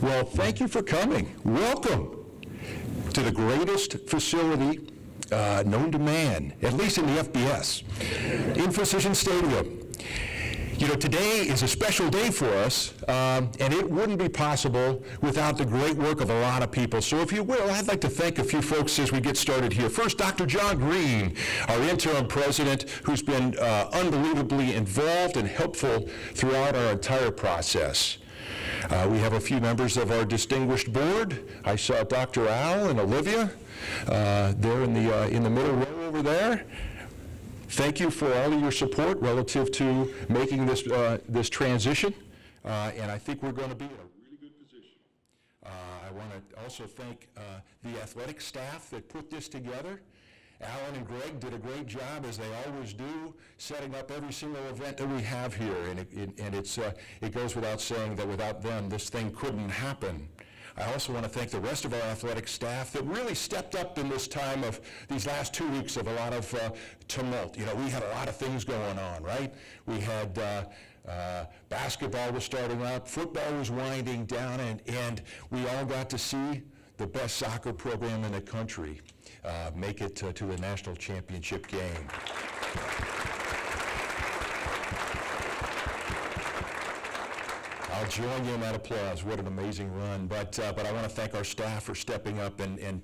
Well, thank you for coming. Welcome to the greatest facility known to man, at least in the FBS, in Physician Stadium. You know, today is a special day for us, and it wouldn't be possible without the great work of a lot of people. So if you will, I'd like to thank a few folks as we get started here. First, Dr. John Green, our interim president, who's been unbelievably involved and helpful throughout our entire process. We have a few members of our distinguished board. I saw Dr. Al and Olivia there in the middle row over there. Thank you for all of your support relative to making this this transition, and I think we're going to be in a really good position. I want to also thank the athletic staff that put this together. Alan and Greg did a great job, as they always do, setting up every single event that we have here, and it goes without saying that without them, this thing couldn't happen. I also want to thank the rest of our athletic staff that really stepped up in this time of these last 2 weeks of a lot of tumult. You know, we had a lot of things going on, right? We had basketball was starting up, football was winding down, and we all got to see the best soccer program in the country make it to the national championship game. I'll join you in that applause. What an amazing run. But I want to thank our staff for stepping up and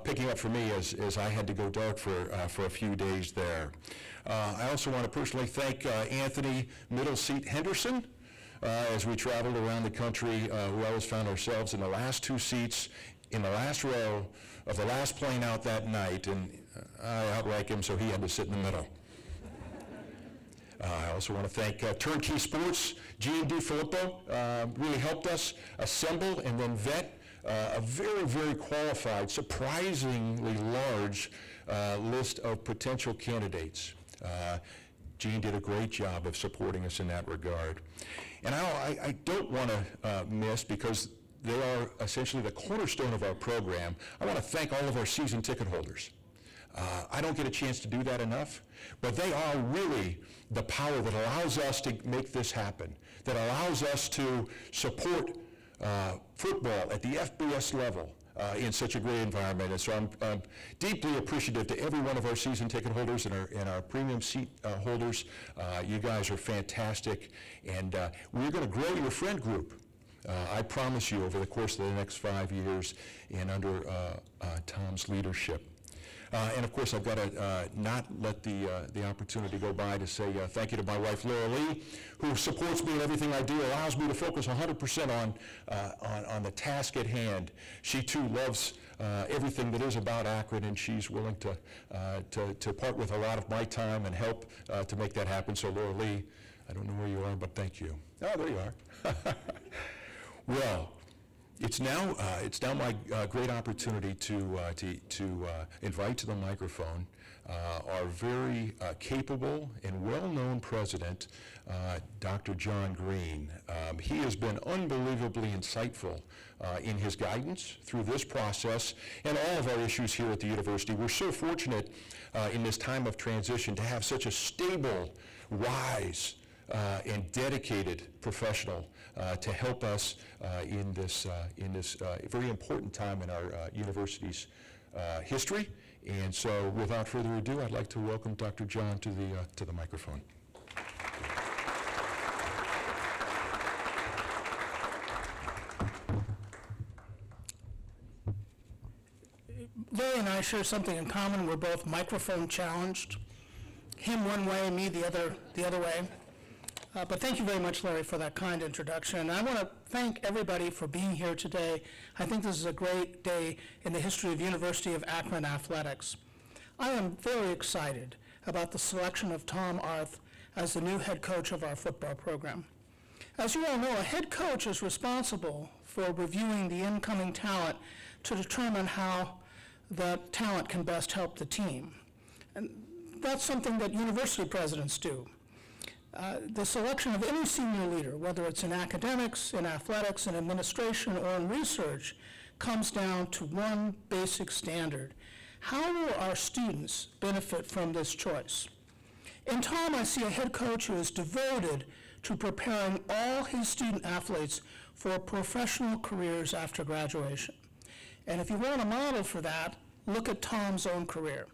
picking up for me as I had to go dark for a few days there. I also want to personally thank Anthony Middle Seat Henderson. As we traveled around the country, we always found ourselves in the last two seats in the last row of the last plane out that night, and I outrank him, so he had to sit in the middle. I also want to thank Turnkey Sports. Gene DiFilippo really helped us assemble and then vet a very, very qualified, surprisingly large list of potential candidates. Gene did a great job of supporting us in that regard. And I don't want to miss, because they are essentially the cornerstone of our program, I want to thank all of our season ticket holders. I don't get a chance to do that enough, but they are really the power that allows us to make this happen, that allows us to support football at the FBS level in such a great environment. And so I'm deeply appreciative to every one of our season ticket holders and our premium seat holders. You guys are fantastic, and we're going to grow your friend group. I promise you, over the course of the next 5 years and under Tom's leadership. And of course, I've got to not let the opportunity go by to say thank you to my wife, Laura Lee, who supports me in everything I do, allows me to focus 100% on the task at hand. She too loves everything that is about Akron, and she's willing to part with a lot of my time and help to make that happen. So Laura Lee, I don't know where you are, but thank you. Oh, there you are. Well, it's now my great opportunity to invite to the microphone our very capable and well-known president, Dr. John Green. He has been unbelievably insightful in his guidance through this process and all of our issues here at the university. We're so fortunate in this time of transition to have such a stable, wise, and dedicated professional to help us in this very important time in our university's history. And so, without further ado, I'd like to welcome Dr. John to the microphone. Larry and I share something in common. We're both microphone challenged. Him one way, me the other way. But thank you very much, Larry, for that kind introduction. And I want to thank everybody for being here today. I think this is a great day in the history of University of Akron athletics. I am very excited about the selection of Tom Arth as the new head coach of our football program. As you all know, a head coach is responsible for reviewing the incoming talent to determine how the talent can best help the team. And that's something that university presidents do. The selection of any senior leader, whether it's in academics, in athletics, in administration, or in research, comes down to one basic standard. How will our students benefit from this choice? In Tom, I see a head coach who is devoted to preparing all his student athletes for professional careers after graduation. And if you want a model for that, look at Tom's own career.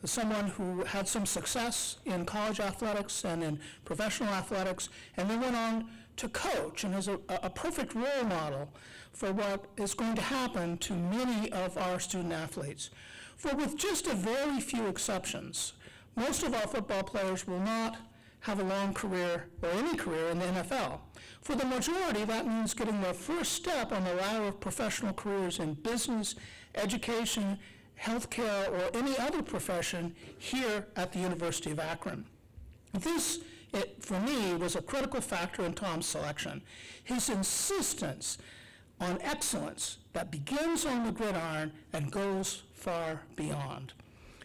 As someone who had some success in college athletics and in professional athletics, and then went on to coach and is a perfect role model for what is going to happen to many of our student athletes. For with just a very few exceptions, most of our football players will not have a long career or any career in the NFL. For the majority, that means getting their first step on the ladder of professional careers in business, education, healthcare, or any other profession here at the University of Akron. This, for me, was a critical factor in Tom's selection. His insistence on excellence that begins on the gridiron and goes far beyond.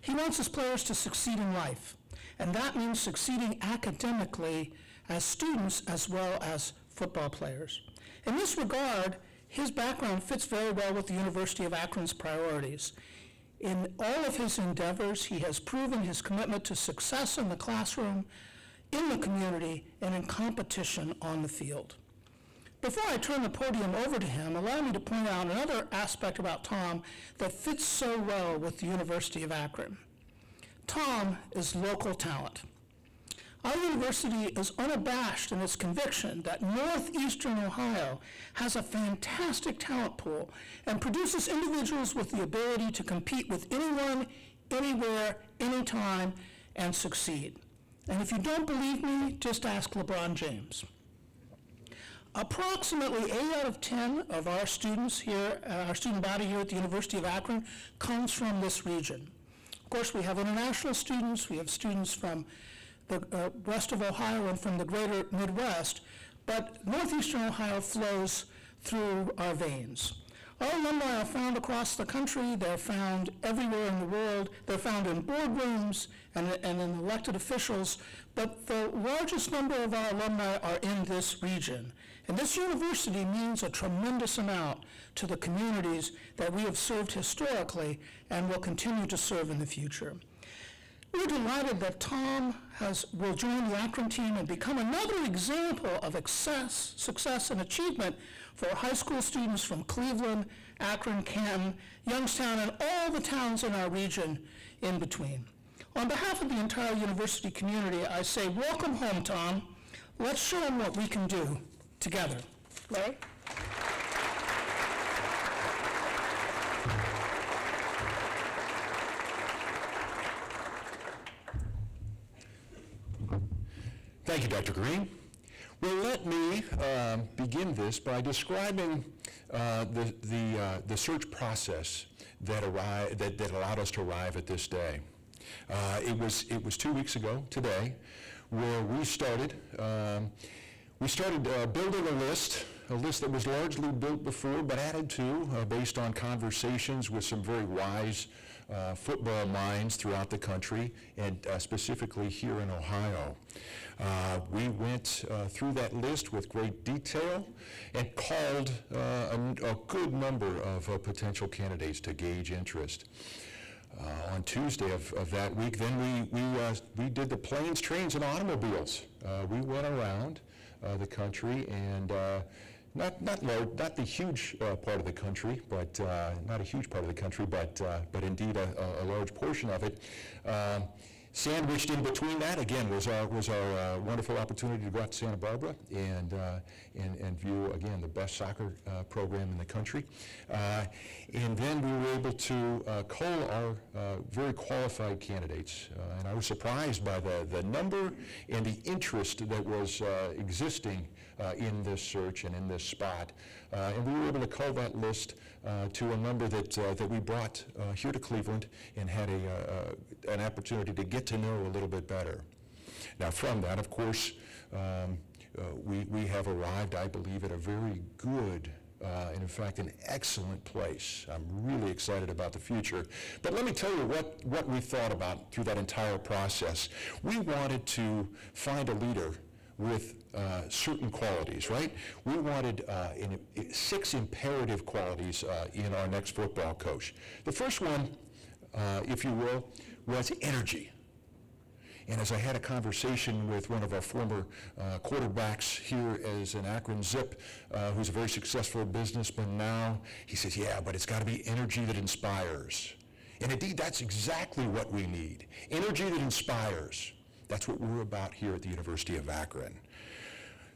He wants his players to succeed in life, and that means succeeding academically as students as well as football players. In this regard, his background fits very well with the University of Akron's priorities. In all of his endeavors, he has proven his commitment to success in the classroom, in the community, and in competition on the field. Before I turn the podium over to him, allow me to point out another aspect about Tom that fits so well with the University of Akron. Tom is local talent. Our university is unabashed in its conviction that Northeastern Ohio has a fantastic talent pool and produces individuals with the ability to compete with anyone, anywhere, anytime, and succeed. And if you don't believe me, just ask LeBron James. Approximately 8 out of 10 of our students here, our student body here at the University of Akron, comes from this region. Of course, we have international students, we have students from the west of Ohio and from the greater Midwest, but Northeastern Ohio flows through our veins. Our alumni are found across the country, they're found everywhere in the world, they're found in boardrooms and in elected officials, but the largest number of our alumni are in this region. And this university means a tremendous amount to the communities that we have served historically and will continue to serve in the future. We're delighted that Tom will join the Akron team and become another example of success and achievement for high school students from Cleveland, Akron, Canton, Youngstown, and all the towns in our region in between. On behalf of the entire university community, I say, welcome home, Tom. Let's show them what we can do together. Larry? Thank you, Dr. Green. Well, let me begin this by describing the search process that allowed us to arrive at this day. It was 2 weeks ago today where we started. Building a list that was largely built before, but added to based on conversations with some very wise football minds throughout the country, and specifically here in Ohio. We went through that list with great detail and called a good number of potential candidates to gauge interest. On Tuesday of that week, then we did the planes, trains, and automobiles. We went around the country and not the huge part of the country, but not a huge part of the country, but indeed a large portion of it. Sandwiched in between that, again, was our wonderful opportunity to go out to Santa Barbara and view, again, the best soccer program in the country. And then we were able to cull our very qualified candidates. And I was surprised by the number and the interest that was existing in this search and in this spot. And we were able to cull that list to a number that we brought here to Cleveland and had an opportunity to get to know a little bit better. Now from that, of course, we have arrived, I believe, at a very good and in fact an excellent place. I'm really excited about the future. But let me tell you what we thought about through that entire process. We wanted to find a leader with certain qualities, right? We wanted 6 imperative qualities in our next football coach. The first one, if you will, was energy. And as I had a conversation with one of our former quarterbacks here as an Akron Zip, who's a very successful businessman now, he says, yeah, but it's got to be energy that inspires. And indeed, that's exactly what we need. Energy that inspires. That's what we're about here at the University of Akron.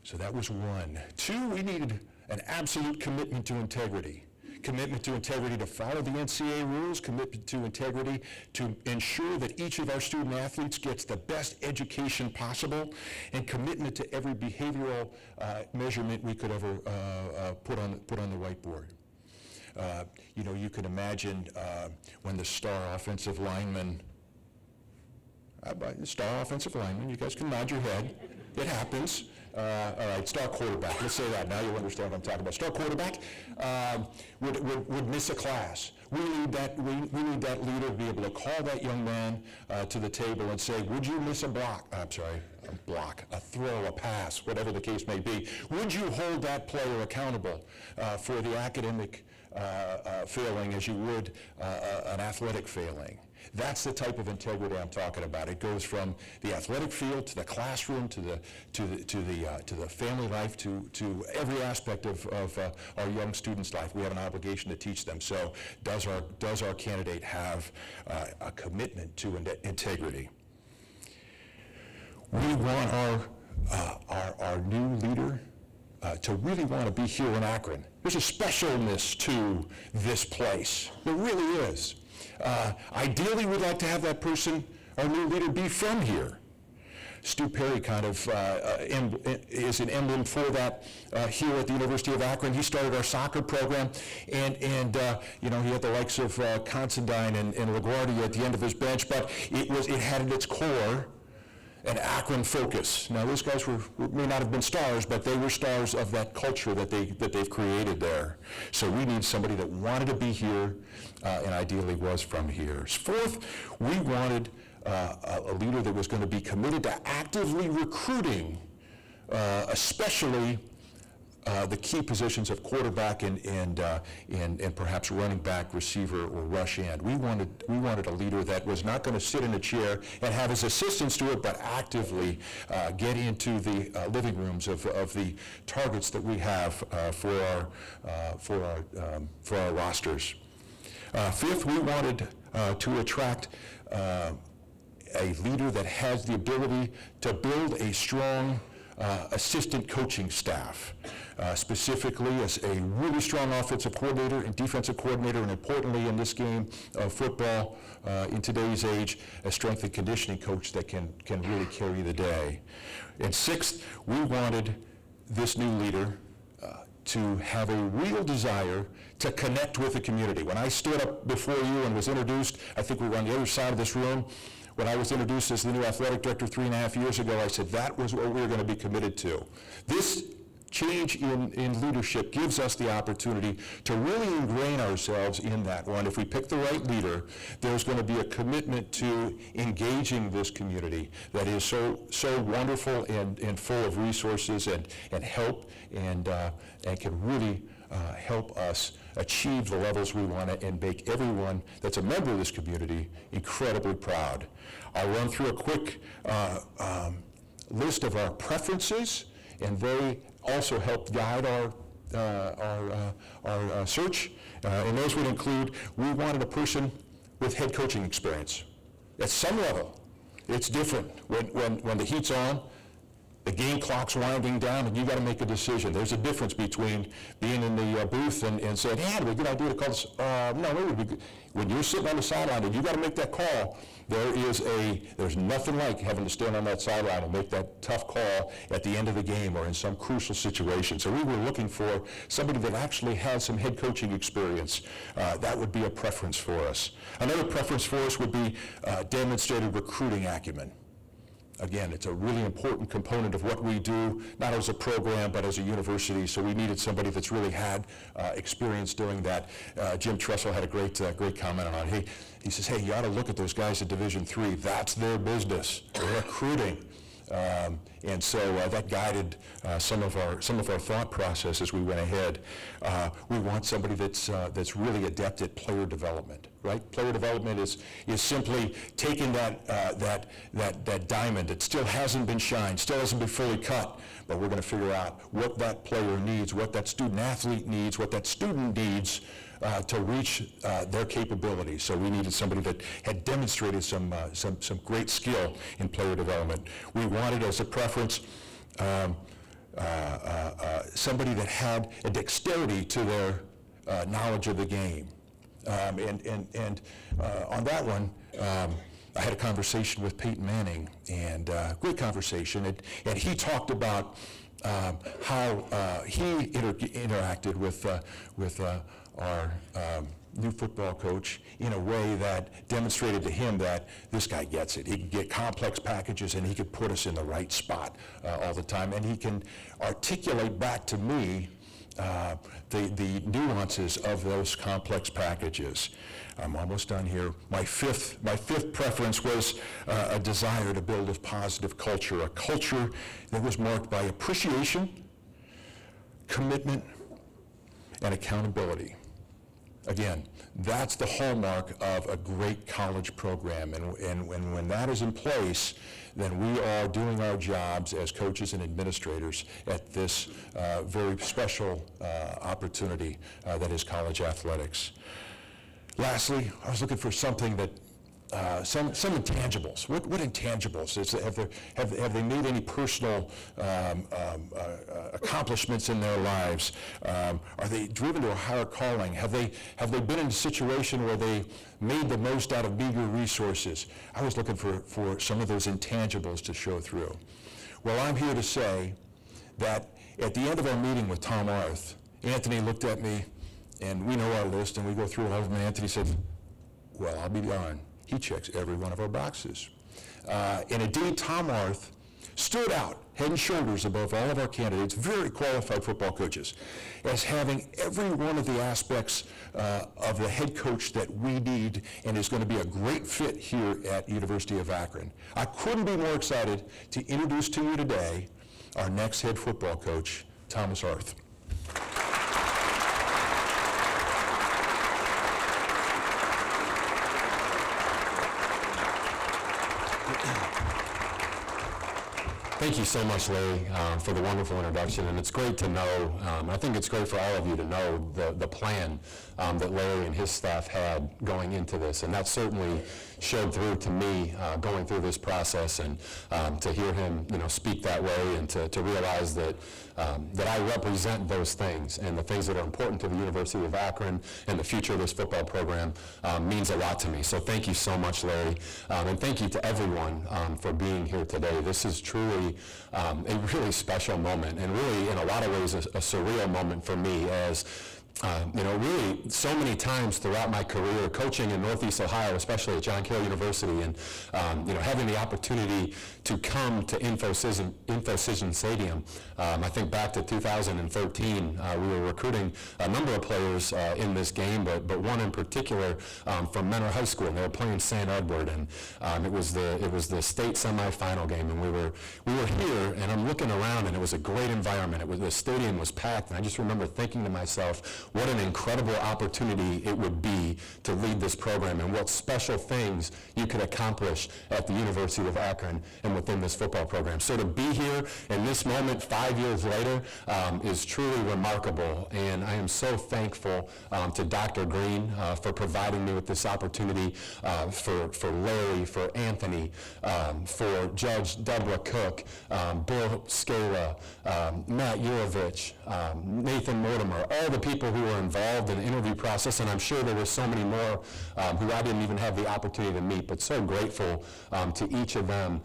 So that was one. Two, we needed an absolute commitment to integrity. Commitment to integrity to follow the NCAA rules, commitment to integrity to ensure that each of our student athletes gets the best education possible, and commitment to every behavioral measurement we could ever put on the whiteboard. You know, you can imagine when the star offensive lineman, you guys can nod your head, it happens. All right, star quarterback, let's say that, now you'll understand what I'm talking about. Star quarterback would miss a class. We need that leader to be able to call that young man to the table and say, would you miss a throw, a pass, whatever the case may be. Would you hold that player accountable for the academic failing as you would an athletic failing? That's the type of integrity I'm talking about. It goes from the athletic field to the classroom to the family life to every aspect of our young students' life. We have an obligation to teach them. So does our candidate have a commitment to integrity? We want our new leader to really want to be here in Akron. There's a specialness to this place. There really is. Ideally, we'd like to have that person, our new leader, be from here. Stu Perry kind of is an emblem for that here at the University of Akron. He started our soccer program, and you know, he had the likes of Considine and LaGuardia at the end of his bench, but it had at its core an Akron focus. Now, those guys may not have been stars, but they were stars of that culture that they've created there. So we need somebody that wanted to be here and ideally was from here. Fourth, we wanted a leader that was going to be committed to actively recruiting, especially the key positions of quarterback and perhaps running back, receiver, or rush end. We wanted a leader that was not going to sit in a chair and have his assistants do it, but actively get into the living rooms of the targets that we have for our rosters. Fifth, we wanted to attract a leader that has the ability to build a strong assistant coaching staff, specifically as a really strong offensive coordinator and defensive coordinator, and importantly in this game of football in today's age, a strength and conditioning coach that can really carry the day. And sixth, we wanted this new leader to have a real desire to connect with the community. When I stood up before you and was introduced, I think we were on the other side of this room, when I was introduced as the new athletic director 3.5 years ago, I said that was what we were going to be committed to. This change in leadership gives us the opportunity to really ingrain ourselves in that one. If we pick the right leader, there's going to be a commitment to engaging this community that is so wonderful and full of resources and help and can really help us achieve the levels we want to and make everyone that's a member of this community incredibly proud. I'll run through a quick list of our preferences, and they also help guide our search. And those would include, we wanted a person with head coaching experience. At some level, it's different. When the heat's on, the game clock's winding down, and you got to make a decision. There's a difference between being in the booth and saying, hey, it'd be a good idea to call this. No, it would be good. When you're sitting on the sideline and you got to make that call, there's nothing like having to stand on that sideline and make that tough call at the end of the game or in some crucial situation. So we were looking for somebody that actually has some head coaching experience. That would be a preference for us. Another preference for us would be demonstrated recruiting acumen. Again, it's a really important component of what we do, not as a program, but as a university. So we needed somebody that's really had experience doing that. Jim Tressel had a great comment on it. He says, hey, you ought to look at those guys at Division III. That's their business. They're recruiting. And so that guided some of our thought process as we went ahead. We want somebody that's really adept at player development, right? Player development is simply taking that diamond that still hasn't been shined, still hasn't been fully cut, but we're going to figure out what that player needs, what that student athlete needs, what that student needs to reach their capabilities. So we needed somebody that had demonstrated some great skill in player development. We wanted as a preference somebody that had a dexterity to their knowledge of the game. And on that one, I had a conversation with Peyton Manning, and great conversation, and he talked about how he interacted with our new football coach in a way that demonstrated to him that this guy gets it. He can get complex packages and he could put us in the right spot all the time, and he can articulate back to me the nuances of those complex packages. I'm almost done here. My fifth preference was a desire to build a positive culture, a culture that was marked by appreciation, commitment, and accountability. Again, that's the hallmark of a great college program, and when that is in place, then we are doing our jobs as coaches and administrators at this very special opportunity that is college athletics. Lastly, I was looking for something that some intangibles. What intangibles? Have they made any personal accomplishments in their lives? Are they driven to a higher calling? Have they been in a situation where they made the most out of meager resources? I was looking for some of those intangibles to show through. Well, I'm here to say that at the end of our meeting with Tom Arth, Anthony looked at me, and we know our list, and we go through all of them, and Anthony said, well, I'll be darned. He checks every one of our boxes. And indeed, Tom Arth stood out head and shoulders above all of our candidates, very qualified football coaches, as having every one of the aspects of the head coach that we need and is going to be a great fit here at University of Akron. I couldn't be more excited to introduce to you today our next head football coach, Thomas Arth. Thank you so much, Larry, for the wonderful introduction, and it's great to know, I think it's great for all of you to know the plan that Larry and his staff had going into this, and that certainly showed through to me going through this process, and to hear him speak that way, and to realize that I represent those things, and the things that are important to the University of Akron and the future of this football program means a lot to me. So thank you so much, Larry, and thank you to everyone for being here today. This is truly a really special moment, and really in a lot of ways a surreal moment for me, as really so many times throughout my career coaching in Northeast Ohio, especially at John Carroll University, and having the opportunity to come to Infocision Stadium. I think back to 2013, we were recruiting a number of players in this game, but one in particular from Mentor High School, and they were playing St. Edward, and it was the state semifinal game, and we were here, and I'm looking around, and it was a great environment. The stadium was packed, and I just remember thinking to myself, what an incredible opportunity it would be to lead this program, and what special things you could accomplish at the University of Akron and within this football program. So to be here in this moment 5 years later is truly remarkable, and I am so thankful to Dr. Green for providing me with this opportunity, for Larry, for Anthony, for Judge Deborah Cook, Bill Scala, Matt Yurovich, Nathan Mortimer, all the people who were involved in the interview process, and I'm sure there were so many more who I didn't even have the opportunity to meet, but so grateful to each of them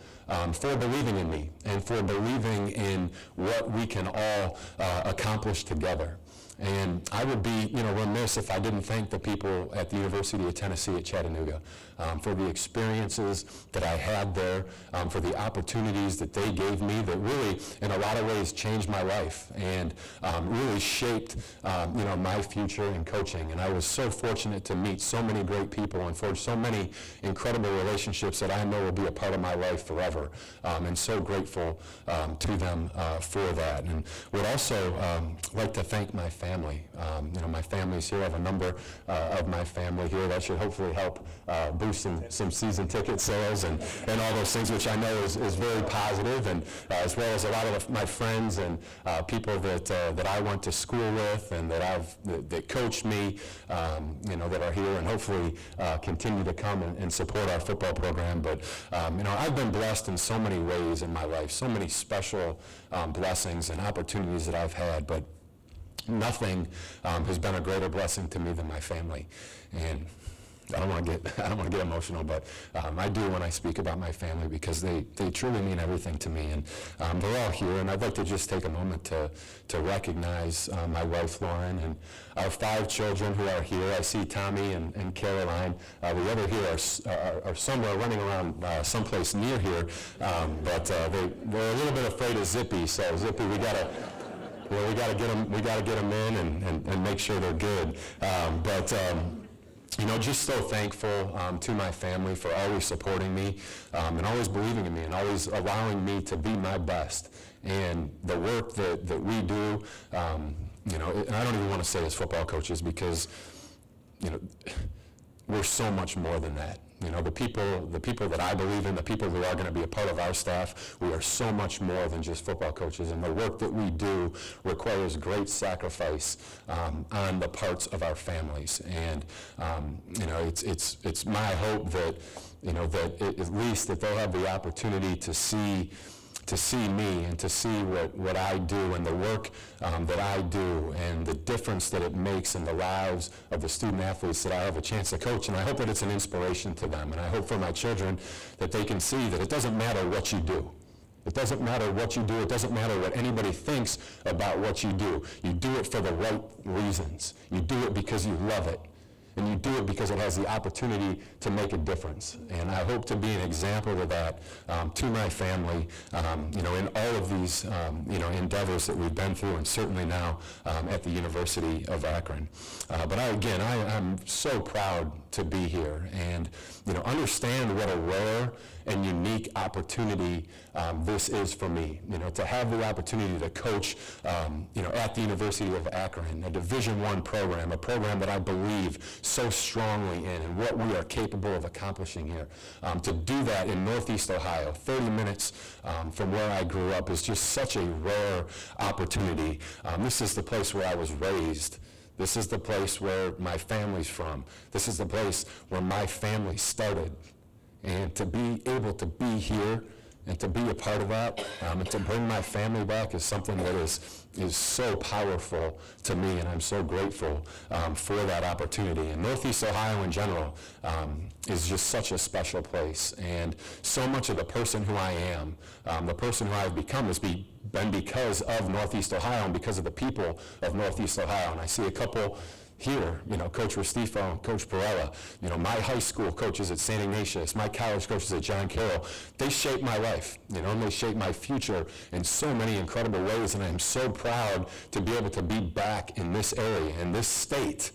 for believing in me and for believing in what we can all accomplish together. And I would be, remiss if I didn't thank the people at the University of Tennessee at Chattanooga for the experiences that I had there, for the opportunities that they gave me that really, in a lot of ways, changed my life and really shaped, my future in coaching. And I was so fortunate to meet so many great people and forge so many incredible relationships that I know will be a part of my life forever. And so grateful to them for that. And would also like to thank my family. My family's here. I have a number of my family here. That should hopefully help boost some season ticket sales and all those things, which I know is very positive, and as well as a lot of my friends and people that I went to school with and that coached me, that are here and hopefully continue to come and support our football program. But I've been blessed in so many ways in my life, so many special blessings and opportunities that I've had, but nothing has been a greater blessing to me than my family. And I don't want to get emotional, but I do when I speak about my family, because they truly mean everything to me. And they're all here, and I'd like to just take a moment to recognize my wife, Lauren, and our 5 children who are here. I see Tommy and Caroline. The other here are somewhere running around someplace near here, but they're a little bit afraid of Zippy. So Zippy, we gotta get them in and make sure they're good. Just so thankful to my family for always supporting me and always believing in me and always allowing me to be my best. And the work that we do, and I don't even want to say as football coaches, because, we're so much more than that. The people that I believe in, the people who are going to be a part of our staff, we are so much more than just football coaches. And the work that we do requires great sacrifice on the parts of our families. And it's my hope that at least that they'll have the opportunity to see me and to see what I do and the work that I do and the difference that it makes in the lives of the student athletes that I have a chance to coach. And I hope that it's an inspiration to them. And I hope for my children that they can see that it doesn't matter what you do. It doesn't matter what you do. It doesn't matter what anybody thinks about what you do. You do it for the right reasons. You do it because you love it. And you do it because it has the opportunity to make a difference. And I hope to be an example of that to my family, in all of these, endeavors that we've been through, and certainly now at the University of Akron. But I'm so proud to be here and, understand what a rare and unique opportunity this is for me, to have the opportunity to coach, at the University of Akron, a Division I program, a program that I believe so strongly in and what we are capable of accomplishing here. To do that in Northeast Ohio, 30 minutes from where I grew up, is just such a rare opportunity. This is the place where I was raised. This is the place where my family's from. This is the place where my family started. And to be able to be here and to be a part of that and to bring my family back is something that is so powerful to me, and I'm so grateful for that opportunity. And Northeast Ohio in general is just such a special place, and so much of the person who I am, the person who I've become, has been because of Northeast Ohio and because of the people of Northeast Ohio. And I see a couple here, Coach Restifo and Coach Perella, my high school coaches at St. Ignatius, my college coaches at John Carroll, they shaped my life, and they shaped my future in so many incredible ways, and I'm so proud to be able to be back in this area, in this state,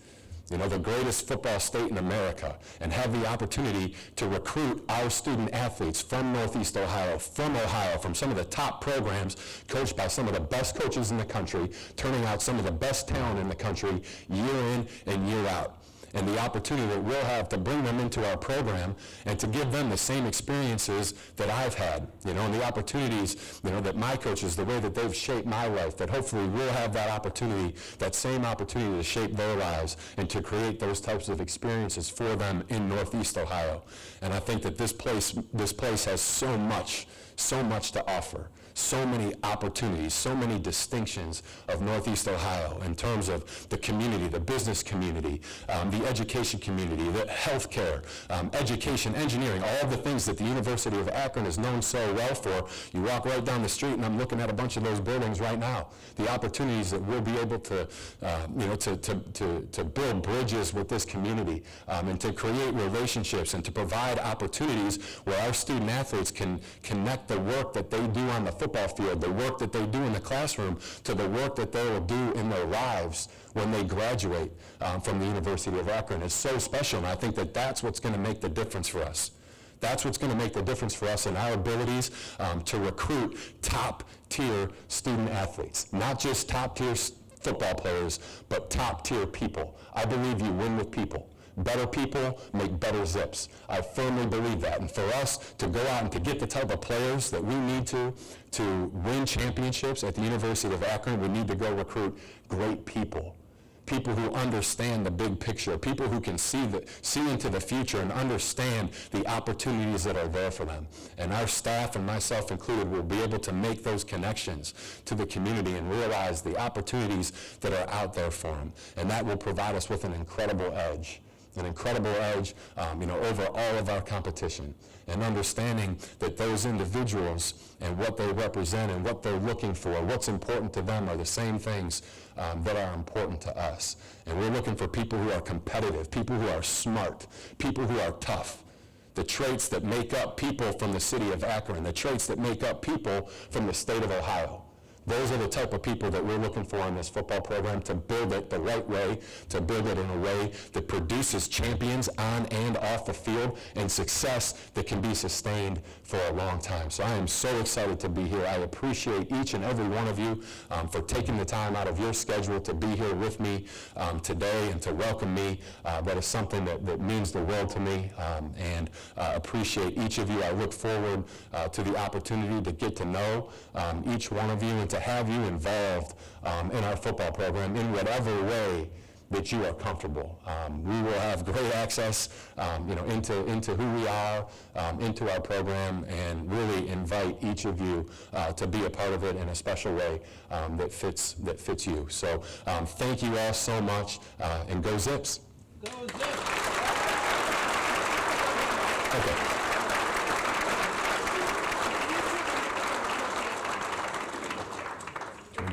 the greatest football state in America, and have the opportunity to recruit our student athletes from Northeast Ohio, from some of the top programs, coached by some of the best coaches in the country, turning out some of the best talent in the country year in and year out. And the opportunity that we'll have to bring them into our program and to give them the same experiences that I've had, and the opportunities, that my coaches, the way that they've shaped my life, that hopefully we'll have that opportunity, that same opportunity to shape their lives and to create those types of experiences for them in Northeast Ohio. And I think that this place has so much to offer, so many opportunities, so many distinctions of Northeast Ohio in terms of the community, the business community, the education community, the healthcare, education, engineering, all of the things that the University of Akron is known so well for. You walk right down the street and I'm looking at a bunch of those buildings right now. The opportunities that we'll be able to, to build bridges with this community and to create relationships and to provide opportunities where our student athletes can connect the work that they do on the football field, the work that they do in the classroom, to the work that they will do in their lives when they graduate from the University of Akron. It's so special, and I think that that's what's going to make the difference for us. That's what's going to make the difference for us in our abilities to recruit top-tier student athletes, not just top-tier football players, but top-tier people. I believe you win with people. Better people make better Zips. I firmly believe that. And for us to go out and to get the type of players that we need to win championships at the University of Akron, we need to go recruit great people. People who understand the big picture, people who can see into the future and understand the opportunities that are there for them. And our staff, and myself included, will be able to make those connections to the community and realize the opportunities that are out there for them. And that will provide us with an incredible edge over all of our competition, and understanding that those individuals and what they represent and what they're looking for, what's important to them, are the same things that are important to us. And we're looking for people who are competitive, people who are smart, people who are tough. The traits that make up people from the city of Akron, the traits that make up people from the state of Ohio. Those are the type of people that we're looking for in this football program, to build it the right way, to build it in a way that produces champions on and off the field, and success that can be sustained for a long time. So I am so excited to be here. I appreciate each and every one of you for taking the time out of your schedule to be here with me today and to welcome me. That is something that means the world to me, and appreciate each of you. I look forward to the opportunity to get to know each one of you and to have you involved in our football program in whatever way that you are comfortable. We will have great access, into who we are, into our program, and really invite each of you to be a part of it in a special way that fits you. So thank you all so much, and go Zips. Go Zips. Okay.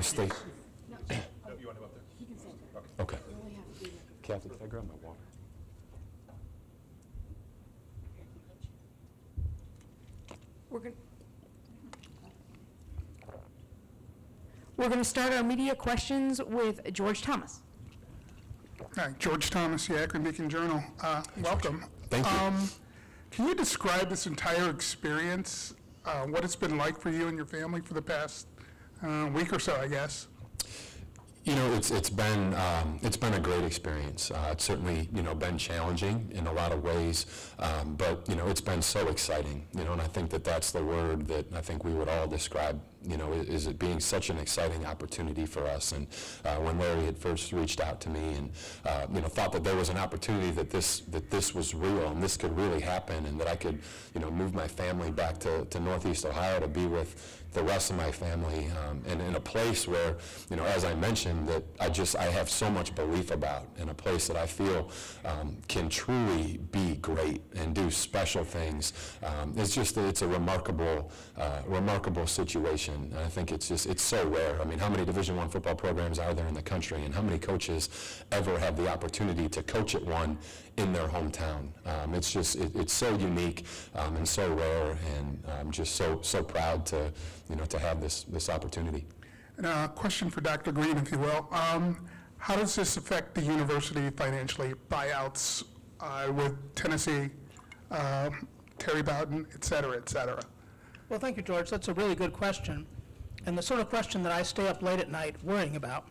Stay. No, you want him up there? He can stand there. Okay. You only have to do that. Kathy, can I grab my water? We're going to start our media questions with George Thomas. Hi, George Thomas, the Akron Beacon Journal. Welcome. Thank you. Can you describe this entire experience, what it's been like for you and your family for the past week or so, I guess? You know, it's been a great experience. It's certainly, been challenging in a lot of ways, but, it's been so exciting, and I think that that's the word that I think we would all describe, is it being such an exciting opportunity for us. And when Larry had first reached out to me and, thought that there was an opportunity that this was real and this could really happen, and that I could, move my family back to Northeast Ohio to be with the rest of my family, and in a place where, as I mentioned, that I have so much belief about, in a place that I feel can truly be great and do special things. It's a remarkable situation. And I think it's so rare. I mean, how many Division I football programs are there in the country, and how many coaches ever have the opportunity to coach at one in their hometown? It's so unique and so rare, and I'm just so proud to have this opportunity. And a question for Dr. Green, if you will. How does this affect the university financially? Buyouts with Tennessee, Terry Bowden, et cetera, et cetera? Well, thank you, George. That's a really good question, and the sort of question that I stay up late at night worrying about,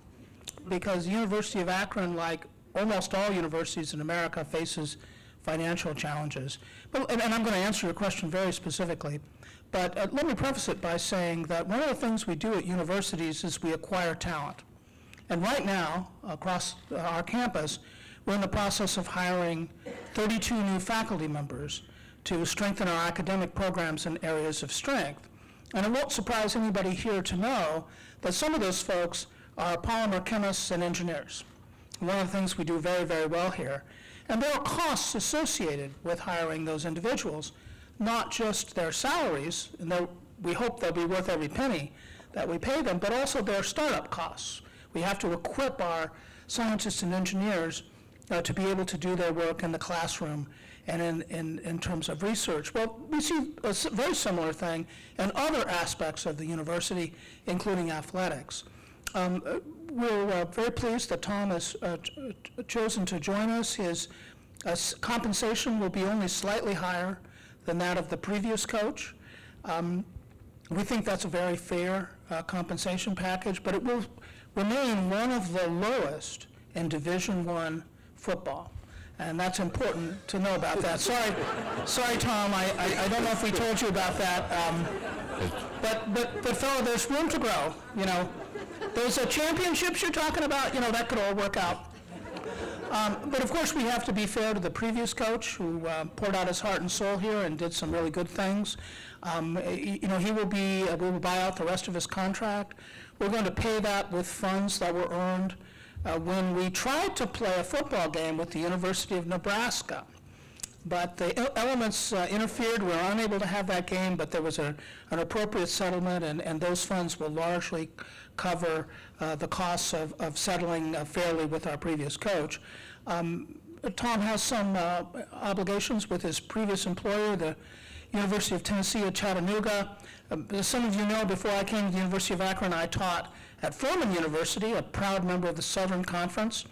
because the University of Akron, like almost all universities in America, faces financial challenges. And I'm going to answer your question very specifically, but let me preface it by saying that one of the things we do at universities is we acquire talent. And right now, across our campus, we're in the process of hiring 32 new faculty members to strengthen our academic programs in areas of strength. And it won't surprise anybody here to know that some of those folks are polymer chemists and engineers. One of the things we do very, very well here. And there are costs associated with hiring those individuals, not just their salaries, and we hope they'll be worth every penny that we pay them, but also their startup costs. We have to equip our scientists and engineers to be able to do their work in the classroom and in terms of research. Well, we see a very similar thing in other aspects of the university, including athletics. We're very pleased that Tom has chosen to join us. His compensation will be only slightly higher than that of the previous coach. We think that's a very fair compensation package, but it will remain one of the lowest in Division I football. And that's important to know about that. Sorry, Tom, I don't know if we told you about that. But fella, there's room to grow, you know. Those championships you're talking about, you know, that could all work out. But of course, we have to be fair to the previous coach who poured out his heart and soul here and did some really good things. You know, we will buy out the rest of his contract. We're going to pay that with funds that were earned when we tried to play a football game with the University of Nebraska. But the elements interfered. We were unable to have that game, but there was an appropriate settlement, and those funds will largely cover the costs of settling fairly with our previous coach. Tom has some obligations with his previous employer, the University of Tennessee at Chattanooga. As some of you know, before I came to the University of Akron, I taught at Furman University, a proud member of the Southern Conference.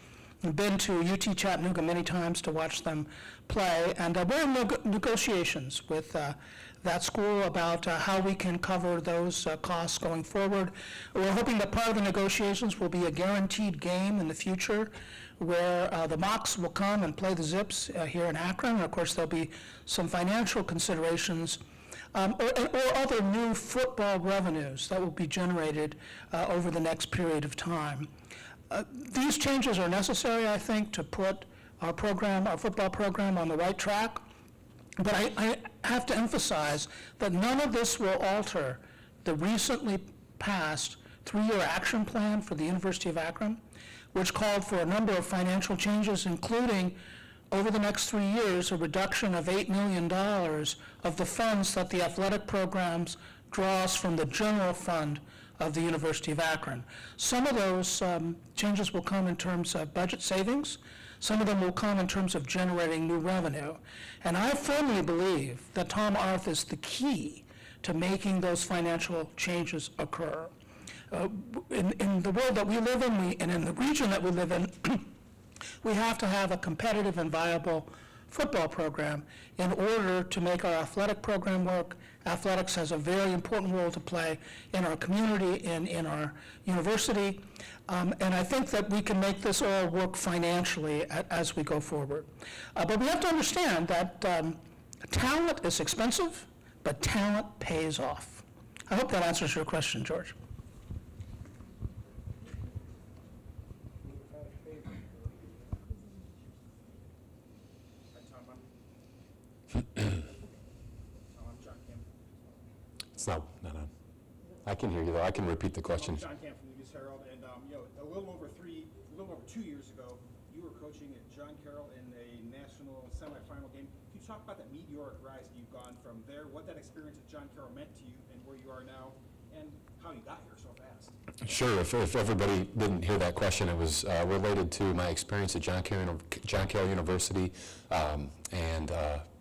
I've been to UT Chattanooga many times to watch them play, and we're in negotiations with that school about how we can cover those costs going forward. We're hoping that part of the negotiations will be a guaranteed game in the future where the Mocs will come and play the Zips here in Akron. And of course, there'll be some financial considerations or other new football revenues that will be generated over the next period of time. These changes are necessary, I think, to put our football program on the right track. But I have to emphasize that none of this will alter the recently passed 3-year action plan for the University of Akron, which called for a number of financial changes, including over the next 3 years, a reduction of $8 million of the funds that the athletic programs draws from the general fund of the University of Akron. Some of those changes will come in terms of budget savings. Some of them will come in terms of generating new revenue. And I firmly believe that Tom Arth is the key to making those financial changes occur. In the world that we live in, and in the region that we live in, we have to have a competitive and viable football program in order to make our athletic program work. Athletics has a very important role to play in our community and in our university. And I think that we can make this all work financially as we go forward. But we have to understand that talent is expensive, but talent pays off. I hope that answers your question, George. It's not, no. I can hear you though. I can repeat the question. John Camp from the News Herald, and you know, a little over 2 years ago, you were coaching at John Carroll in a national semifinal game. Can you talk about that meteoric rise that you've gone from there, what that experience at John Carroll meant to you, and where you are now, and how you got here so fast? Sure. If everybody didn't hear that question, it was related to my experience at John Carroll University, and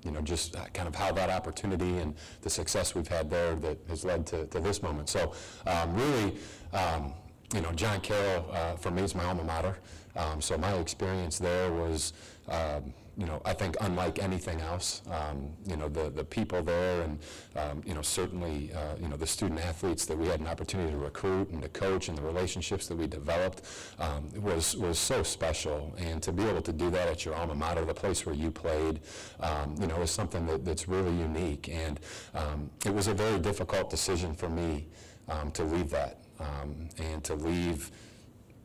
you know, just kind of how that opportunity and the success we've had there that has led to this moment. So really, you know, John Carroll for me is my alma mater. So my experience there was, you know, I think unlike anything else. You know, the people there, and you know, certainly you know, the student athletes that we had an opportunity to recruit and to coach, and the relationships that we developed was so special. And to be able to do that at your alma mater, the place where you played, you know, is something that's really unique. And it was a very difficult decision for me to leave that and to leave,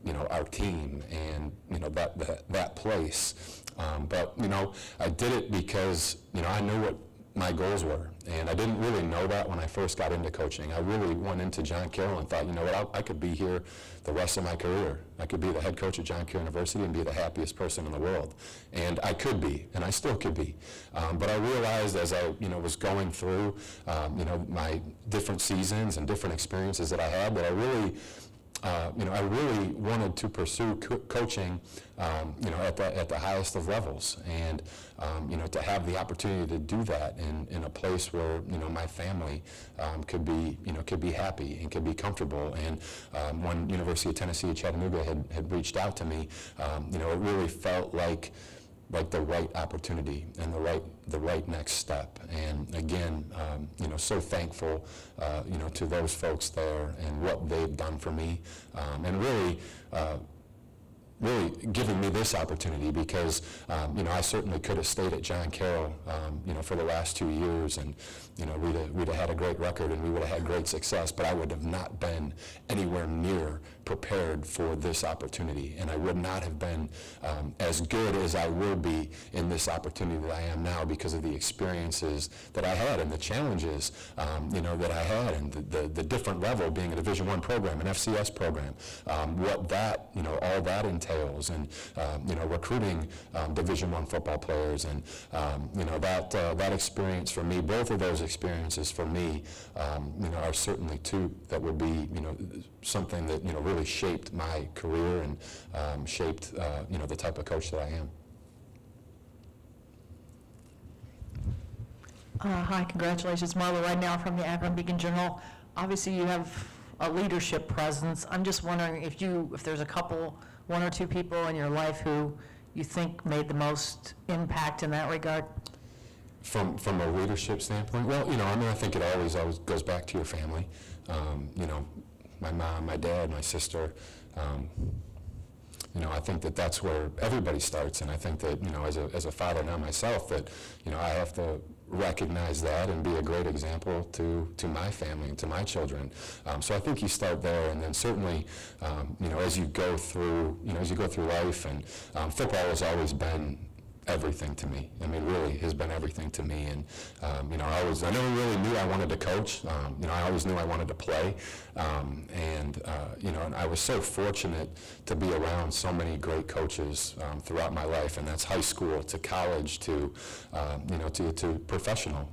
you know, our team and, you know, that place. But, you know, I did it because, you know, I knew my goals were. And I didn't really know that when I first got into coaching. I really went into John Carroll and thought, you know what, I could be here the rest of my career. I could be the head coach at John Carroll University and be the happiest person in the world. And I could be, and I still could be. But I realized as I, was going through, my different seasons and different experiences that I had, that I really I really wanted to pursue coaching, at the highest of levels, and to have the opportunity to do that in a place where my family could be happy and could be comfortable. And when University of Tennessee at Chattanooga had reached out to me, it really felt like the right opportunity and the right next step. And again, so thankful, to those folks there and what they've done for me, and really giving me this opportunity, because I certainly could have stayed at John Carroll, for the last 2 years, and we'd have had a great record and we would have had great success, but I would have not been anywhere near prepared for this opportunity, and I would not have been as good as I will be in this opportunity that I am now, because of the experiences that I had and the challenges that I had, and the different level, being a Division I program, an FCS program, what that all that entails, and recruiting Division I football players, and that experience for me, both of those experiences for me, are certainly two that would be something that really shaped my career and shaped the type of coach that I am. Hi, congratulations, Marla. Right now from the Akron Beacon Journal. Obviously, you have a leadership presence. I'm just wondering if there's one or two people in your life who you think made the most impact in that regard. From a leadership standpoint, well, I think it always goes back to your family. My mom, my dad, my sister. I think that's where everybody starts, and I think that as a father now myself, that I have to recognize that and be a great example to my family and to my children. So I think you start there, and then certainly as you go through life, and football has always been everything to me. I mean, really has been everything to me. And I never really knew I wanted to coach. I always knew I wanted to play. And I was so fortunate to be around so many great coaches throughout my life, and that's high school to college to professional.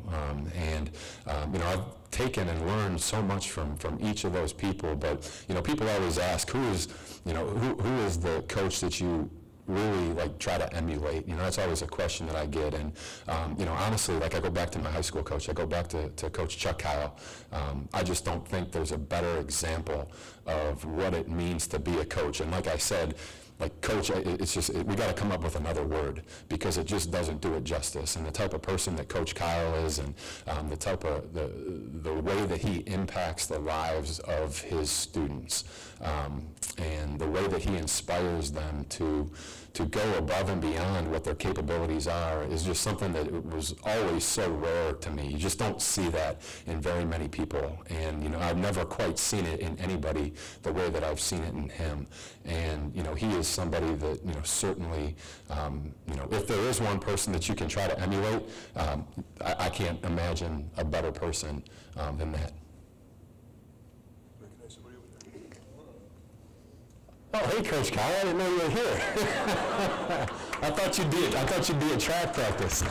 I've taken and learned so much from each of those people. But people always ask, who is the coach that you really try to emulate? That's always a question that I get. And honestly, I go back to my high school coach. I go back to Coach Chuck Kyle. I just don't think there's a better example of what it means to be a coach. And like I said, coach, it's just, we got to come up with another word, because it just doesn't do it justice. And the type of person that Coach Kyle is, and the type of the way that he impacts the lives of his students, and the way that he inspires them to go above and beyond what their capabilities are, is just something that was always so rare to me. You just don't see that in very many people, and I've never quite seen it in anybody the way that I've seen it in him. And he is somebody that certainly, if there is one person that you can try to emulate, I can't imagine a better person than that. Oh, hey, Coach Kyle, I didn't know you were here. I thought you'd be at track practice.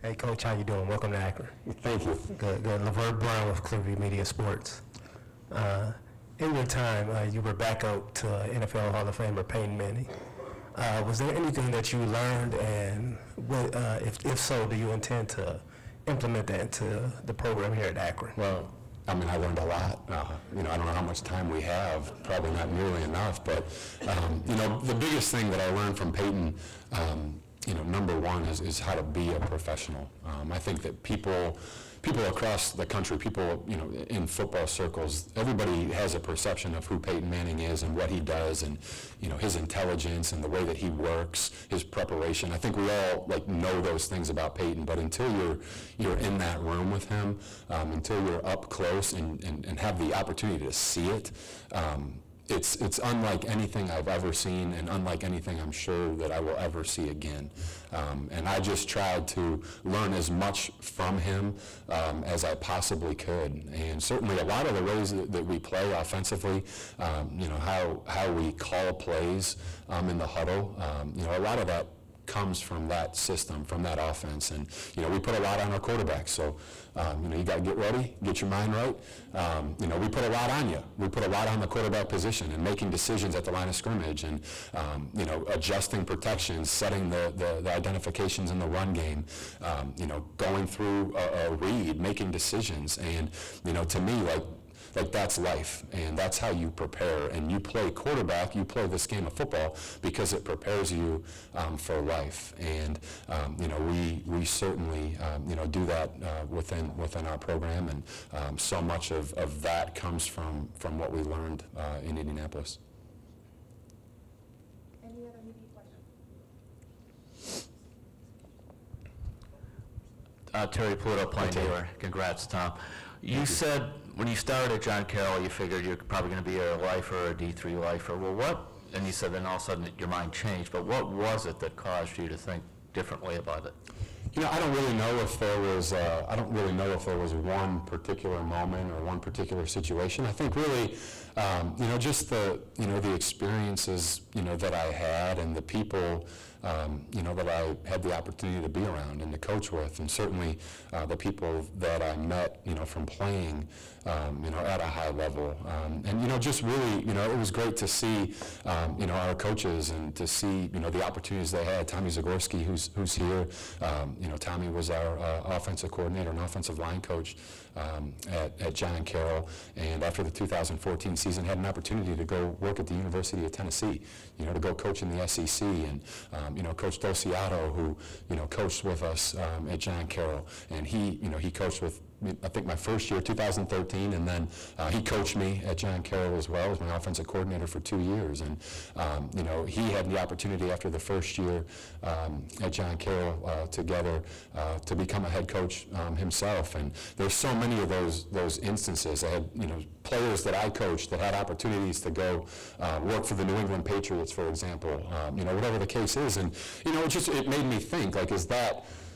Hey, Coach, how you doing? Welcome to Akron. Thank you. Good. LeVert Brown with Clearview Media Sports. In your time, you were backup to NFL Hall of Famer Peyton Manning. Was there anything that you learned, and what, if so, do you intend to implement that into the program here at Akron? Well, I learned a lot. I don't know how much time we have, probably not nearly enough, but, the biggest thing that I learned from Peyton, number one is how to be a professional. I think that people across the country, people, in football circles, everybody has a perception of who Peyton Manning is and what he does, and, his intelligence and the way that he works, his preparation. I think we all know those things about Peyton, but until you're in that room with him, until you're up close and have the opportunity to see it, it's unlike anything I've ever seen, and unlike anything I'm sure that I will ever see again. And I just tried to learn as much from him as I possibly could. And certainly a lot of the ways that we play offensively, how we call plays in the huddle, a lot of that comes from that system, from that offense. And, we put a lot on our quarterbacks. So, you got to get ready, get your mind right. We put a lot on you. We put a lot on the quarterback position and making decisions at the line of scrimmage and, adjusting protections, setting the identifications in the run game, going through a read, making decisions. And, to me, that's life, and that's how you prepare. And you play quarterback, you play this game of football because it prepares you for life. And we certainly do that within our program, and so much of that comes from what we learned in Indianapolis. Any other media questions? Terry Pluto, Plain Dealer. Congrats, Tom. You said when you started at John Carroll, you figured you're probably going to be a lifer, a D3 lifer. Well, and you said then all of a sudden your mind changed, but what was it that caused you to think differently about it? I don't really know if there was one particular moment or one particular situation. I think really, just the experiences, that I had and the people, that I had the opportunity to be around and to coach with, and certainly the people that I met, from playing, at a high level. And, just really, it was great to see, our coaches and to see, the opportunities they had. Tommy Zagorski, who's here, Tommy was our offensive coordinator and offensive line coach at John Carroll, and after the 2014 season had an opportunity to go work at the University of Tennessee, to go coach in the SEC, and Coach Dosiato, who coached with us at John Carroll, and he coached with, I think, my first year, 2013, and then he coached me at John Carroll as well as my offensive coordinator for 2 years. And he had the opportunity after the first year at John Carroll together to become a head coach himself. And there's so many of those instances. I had players that I coached that had opportunities to go work for the New England Patriots, for example. Whatever the case is, and it made me think,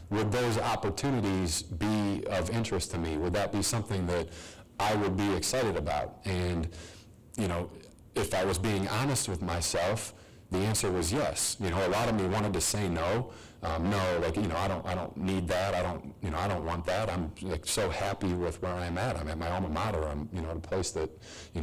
would those opportunities be of interest to me? Would that be something that I would be excited about? And, if I was being honest with myself, the answer was yes. A lot of me wanted to say no. I don't need that. I don't want that. I'm so happy with where I'm at. I'm at my alma mater. I'm, at a place that,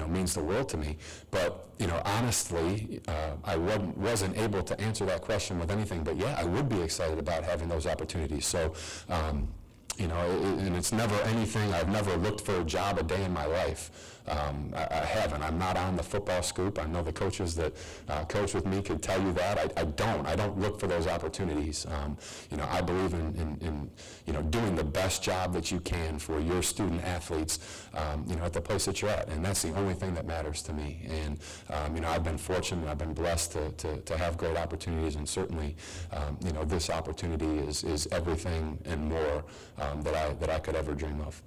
means the world to me. But, honestly, I wasn't able to answer that question with anything. But yeah, I would be excited about having those opportunities. So, and it's never anything. I've never looked for a job a day in my life. I haven't. I'm not on the football scoop. I know the coaches that coach with me could tell you that. I don't look for those opportunities. I believe in doing the best job that you can for your student athletes, at the place that you're at, and that's the only thing that matters to me. And I've been fortunate. I've been blessed to have great opportunities, and certainly, this opportunity is everything and more that I could ever dream of.